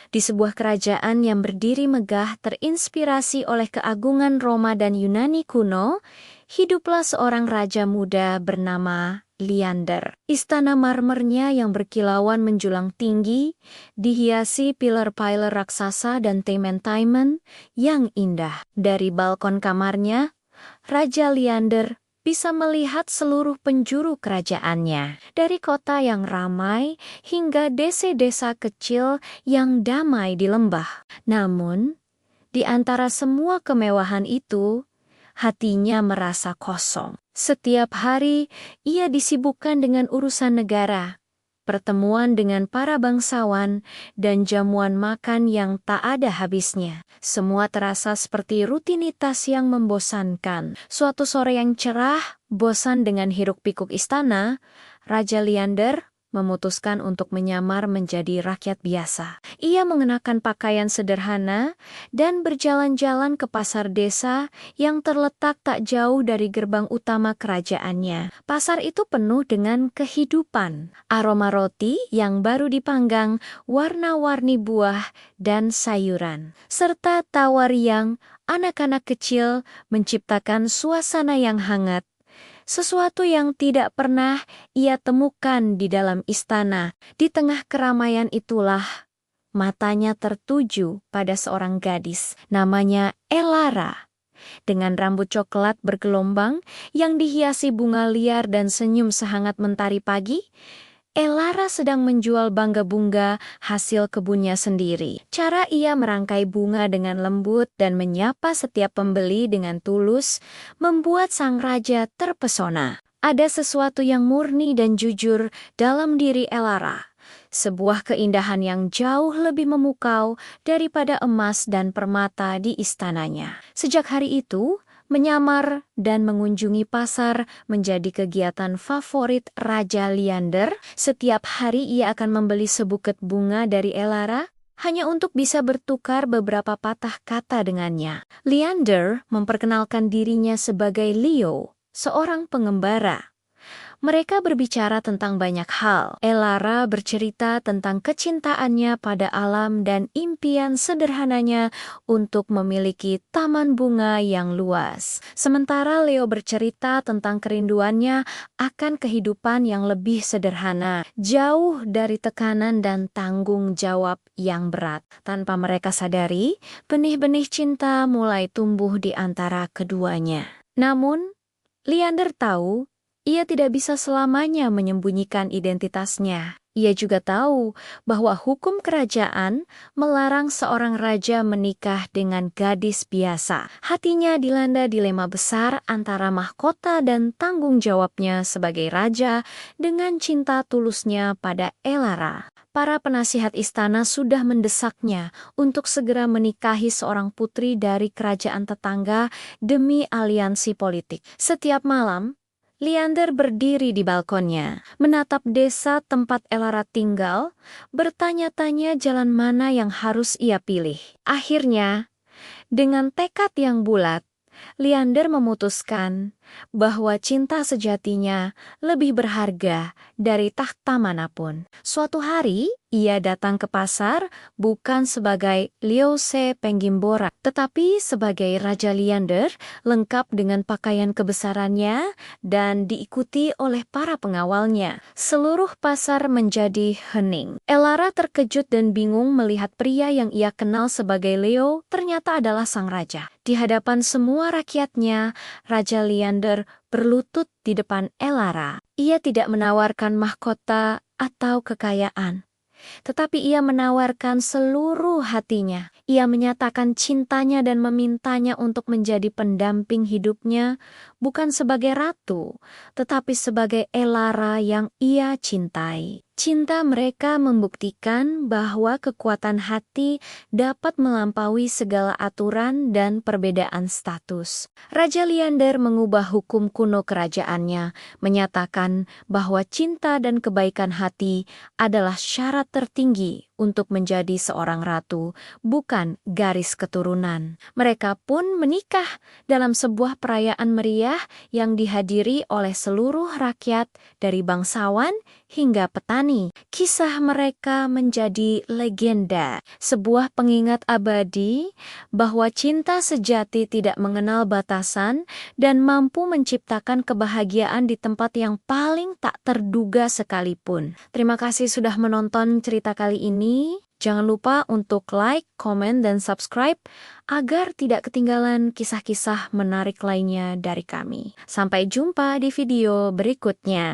Di sebuah kerajaan yang berdiri megah terinspirasi oleh keagungan Roma dan Yunani kuno, hiduplah seorang raja muda bernama Leander. Istana marmernya yang berkilauan menjulang tinggi, dihiasi pilar-pilar raksasa dan taiman-taiman yang indah. Dari balkon kamarnya, Raja Leander bisa melihat seluruh penjuru kerajaannya, dari kota yang ramai hingga desa-desa kecil yang damai di lembah. Namun, di antara semua kemewahan itu, hatinya merasa kosong. Setiap hari, ia disibukkan dengan urusan negara, pertemuan dengan para bangsawan, dan jamuan makan yang tak ada habisnya. Semua terasa seperti rutinitas yang membosankan. Suatu sore yang cerah, bosan dengan hiruk-pikuk istana, Raja Leander memutuskan untuk menyamar menjadi rakyat biasa. Ia mengenakan pakaian sederhana dan berjalan-jalan ke pasar desa yang terletak tak jauh dari gerbang utama kerajaannya. Pasar itu penuh dengan kehidupan, aroma roti yang baru dipanggang, warna-warni buah dan sayuran, serta tawa riang anak-anak kecil menciptakan suasana yang hangat. Sesuatu yang tidak pernah ia temukan di dalam istana. Di tengah keramaian itulah, matanya tertuju pada seorang gadis, namanya Elara. Dengan rambut coklat bergelombang yang dihiasi bunga liar dan senyum sehangat mentari pagi, Elara sedang menjual bunga hasil kebunnya sendiri. Cara ia merangkai bunga dengan lembut dan menyapa setiap pembeli dengan tulus membuat sang raja terpesona. Ada sesuatu yang murni dan jujur dalam diri Elara. Sebuah keindahan yang jauh lebih memukau daripada emas dan permata di istananya. Sejak hari itu, menyamar dan mengunjungi pasar menjadi kegiatan favorit Raja Leander. Setiap hari ia akan membeli sebuket bunga dari Elara, hanya untuk bisa bertukar beberapa patah kata dengannya. Leander memperkenalkan dirinya sebagai Leo, seorang pengembara. Mereka berbicara tentang banyak hal. Elara bercerita tentang kecintaannya pada alam dan impian sederhananya untuk memiliki taman bunga yang luas. Sementara Leo bercerita tentang kerinduannya akan kehidupan yang lebih sederhana, jauh dari tekanan dan tanggung jawab yang berat. Tanpa mereka sadari, benih-benih cinta mulai tumbuh di antara keduanya. Namun, Leander tahu ia tidak bisa selamanya menyembunyikan identitasnya. Ia juga tahu bahwa hukum kerajaan melarang seorang raja menikah dengan gadis biasa. Hatinya dilanda dilema besar antara mahkota dan tanggung jawabnya sebagai raja dengan cinta tulusnya pada Elara. Para penasihat istana sudah mendesaknya untuk segera menikahi seorang putri dari kerajaan tetangga demi aliansi politik. Setiap malam, Leander berdiri di balkonnya, menatap desa tempat Elara tinggal, bertanya-tanya jalan mana yang harus ia pilih. Akhirnya, dengan tekad yang bulat, Leander memutuskan bahwa cinta sejatinya lebih berharga dari tahta manapun. Suatu hari, ia datang ke pasar bukan sebagai Liose Penggimbora, tetapi sebagai Raja Leander, lengkap dengan pakaian kebesarannya dan diikuti oleh para pengawalnya. Seluruh pasar menjadi hening. Elara terkejut dan bingung melihat pria yang ia kenal sebagai Leo ternyata adalah sang raja. Di hadapan semua rakyatnya, Raja Leander berlutut di depan Elara. Ia tidak menawarkan mahkota atau kekayaan, tetapi ia menawarkan seluruh hatinya. Ia menyatakan cintanya dan memintanya untuk menjadi pendamping hidupnya, bukan sebagai ratu, tetapi sebagai Elara yang ia cintai. Cinta mereka membuktikan bahwa kekuatan hati dapat melampaui segala aturan dan perbedaan status. Raja Leander mengubah hukum kuno kerajaannya, menyatakan bahwa cinta dan kebaikan hati adalah syarat tertinggi untuk menjadi seorang ratu, bukan garis keturunan. Mereka pun menikah dalam sebuah perayaan meriah yang dihadiri oleh seluruh rakyat dari bangsawan hingga petani. Kisah mereka menjadi legenda, sebuah pengingat abadi bahwa cinta sejati tidak mengenal batasan dan mampu menciptakan kebahagiaan di tempat yang paling tak terduga sekalipun. Terima kasih sudah menonton cerita kali ini. Jangan lupa untuk like, komen, dan subscribe agar tidak ketinggalan kisah-kisah menarik lainnya dari kami. Sampai jumpa di video berikutnya.